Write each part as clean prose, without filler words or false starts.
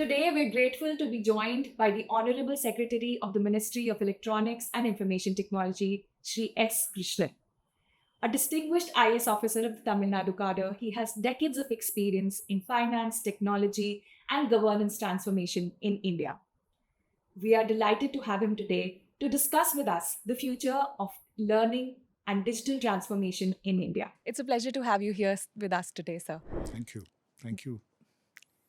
Today, we're grateful to be joined by the Honorable Secretary of the Ministry of Electronics and Information Technology, Shri S. Krishnan. A distinguished IS officer of the Tamil Nadu cadre, he has decades of experience in finance, technology, and governance transformation in India. We are delighted to have him today to discuss with us the future of learning and digital transformation in India. It's a pleasure to have you here with us today, sir. Thank you. Thank you.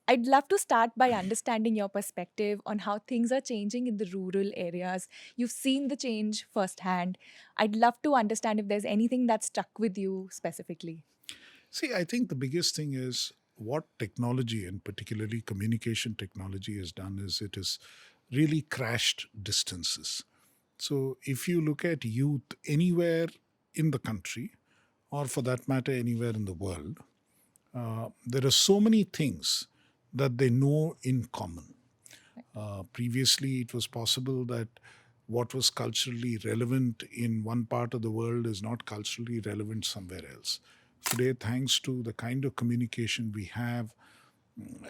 I'd love to start by understanding your perspective on how things are changing in the rural areas. You've seen the change firsthand. I'd love to understand if there's anything that stuck with you specifically. See, I think the biggest thing is what technology and particularly communication technology has done is it has really crashed distances. So if you look at youth anywhere in the country, or for that matter, anywhere in the world, there are so many things that they know in common. Previously, it was possible that what was culturally relevant in one part of the world is not culturally relevant somewhere else. Today, thanks to the kind of communication we have,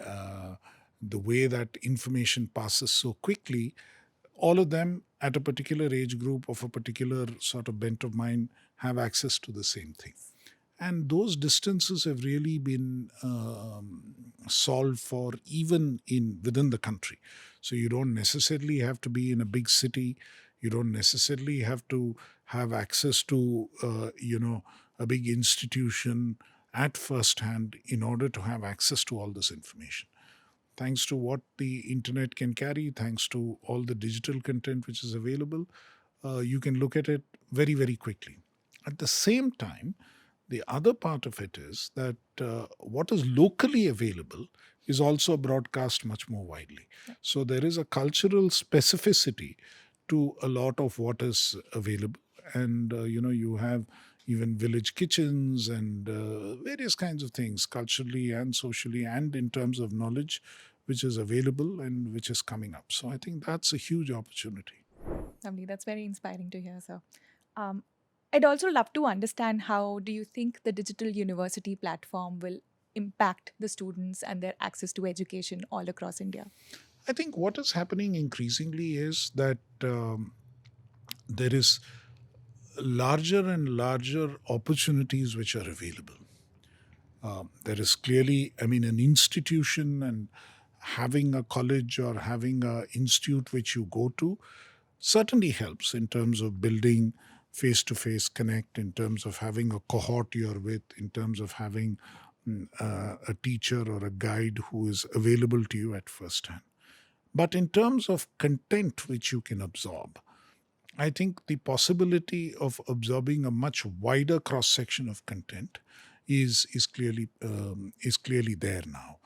uh, the way that information passes so quickly, all of them at a particular age group of a particular sort of bent of mind have access to the same thing. And those distances have really been solved for even in within the country. So you don't necessarily have to be in a big city. You don't necessarily have to have access to a big institution at first hand in order to have access to all this information. Thanks to what the internet can carry, thanks to all the digital content which is available, you can look at it very, very quickly. At the same time, the other part of it is that what is locally available is also broadcast much more widely. So there is a cultural specificity to a lot of what is available. And, you have even village kitchens and various kinds of things, culturally and socially, and in terms of knowledge, which is available and which is coming up. So I think that's a huge opportunity. Lovely. That's very inspiring to hear, sir. Um, I'd also love to understand how do you think the digital university platform will impact the students and their access to education all across India? I think what is happening increasingly is that there is larger and larger opportunities which are available. There is clearly, I mean, an institution and having a college or having an institute which you go to certainly helps in terms of building face to face connect, in terms of having a cohort you're with, in terms of having a teacher or a guide who is available to you at first hand. But in terms of content which you can absorb, I think the possibility of absorbing a much wider cross section of content is clearly there now,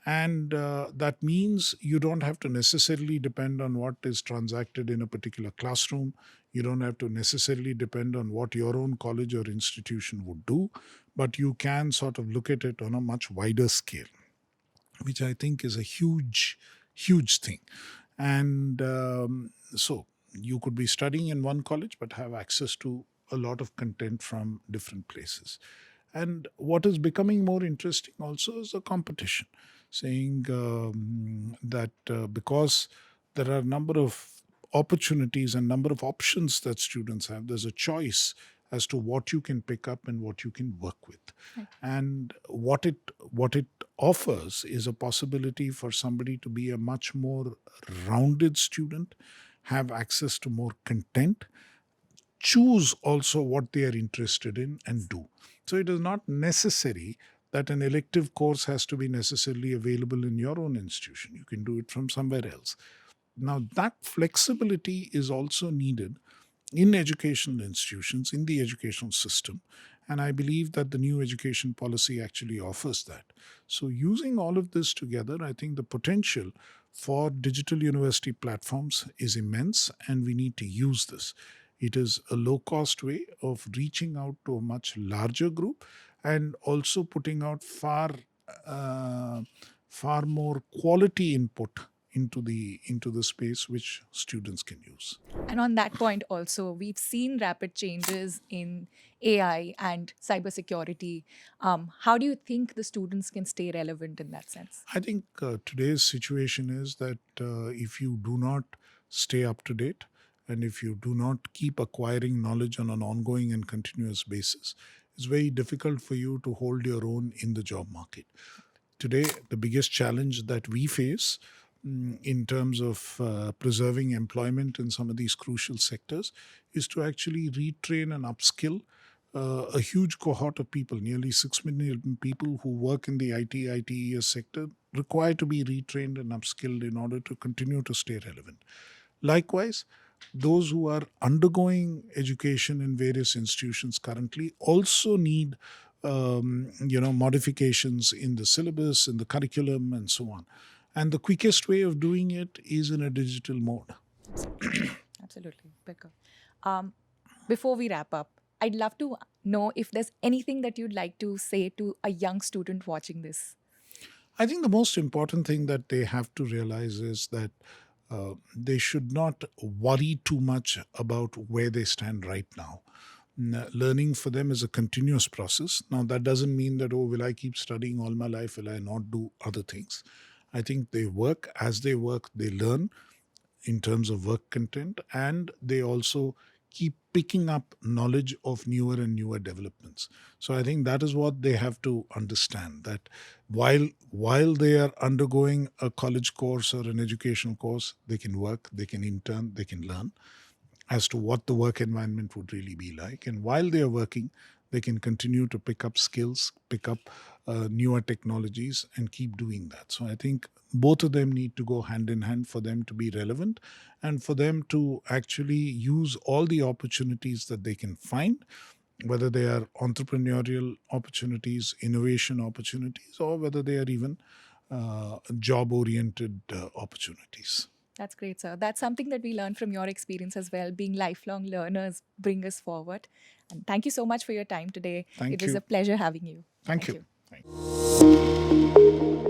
and that means you don't have to necessarily depend on what is transacted in a particular classroom. You don't have to necessarily depend on what your own college or institution would do, but you can sort of look at it on a much wider scale, which I think is a huge, huge thing. And so you could be studying in one college but have access to a lot of content from different places. And what is becoming more interesting also is the competition, saying that because there are a number of opportunities and number of options that students have, there's a choice as to what you can pick up and what you can work with. Right. And what it offers is a possibility for somebody to be a much more rounded student, have access to more content, choose also what they are interested in and do. So it is not necessary that an elective course has to be necessarily available in your own institution. You can do it from somewhere else. Now, that flexibility is also needed in educational institutions, in the educational system. And I believe that the new education policy actually offers that. So, using all of this together, I think the potential for digital university platforms is immense, and we need to use this. It is a low cost way of reaching out to a much larger group and also putting out uh, far more quality input into the space which students can use. And on that point, also, we've seen rapid changes in AI and cybersecurity. How do you think the students can stay relevant in that sense? I think today's situation is that if you do not stay up to date and if you do not keep acquiring knowledge on an ongoing and continuous basis, it's very difficult for you to hold your own in the job market. Today, the biggest challenge that we face in terms of preserving employment in some of these crucial sectors is to actually retrain and upskill a huge cohort of people, nearly 6 million people who work in the ITES sector, require to be retrained and upskilled in order to continue to stay relevant. Likewise, those who are undergoing education in various institutions currently also need modifications in the syllabus, in the curriculum, and so on. And the quickest way of doing it is in a digital mode. Absolutely. Becca. Before we wrap up, I'd love to know if there's anything that you'd like to say to a young student watching this. I think the most important thing that they have to realize is that they should not worry too much about where they stand right now. Learning for them is a continuous process. Now, that doesn't mean that, oh, will I keep studying all my life? Will I not do other things? I think they work. As they work, they learn in terms of work content, and they also keep picking up knowledge of newer and newer developments. So I think that is what they have to understand, that while they are undergoing a college course or an educational course, they can work, they can intern, they can learn as to what the work environment would really be like. And while they are working, they can continue to pick up skills, pick up newer technologies, and keep doing that. So I think both of them need to go hand in hand for them to be relevant and for them to actually use all the opportunities that they can find, whether they are entrepreneurial opportunities, innovation opportunities, or whether they are even job-oriented opportunities. That's great, sir. That's something that we learned from your experience as well. Being lifelong learners bring us forward. And thank you so much for your time today. Thank It was you. a pleasure having you. Thank you. you. Thank you.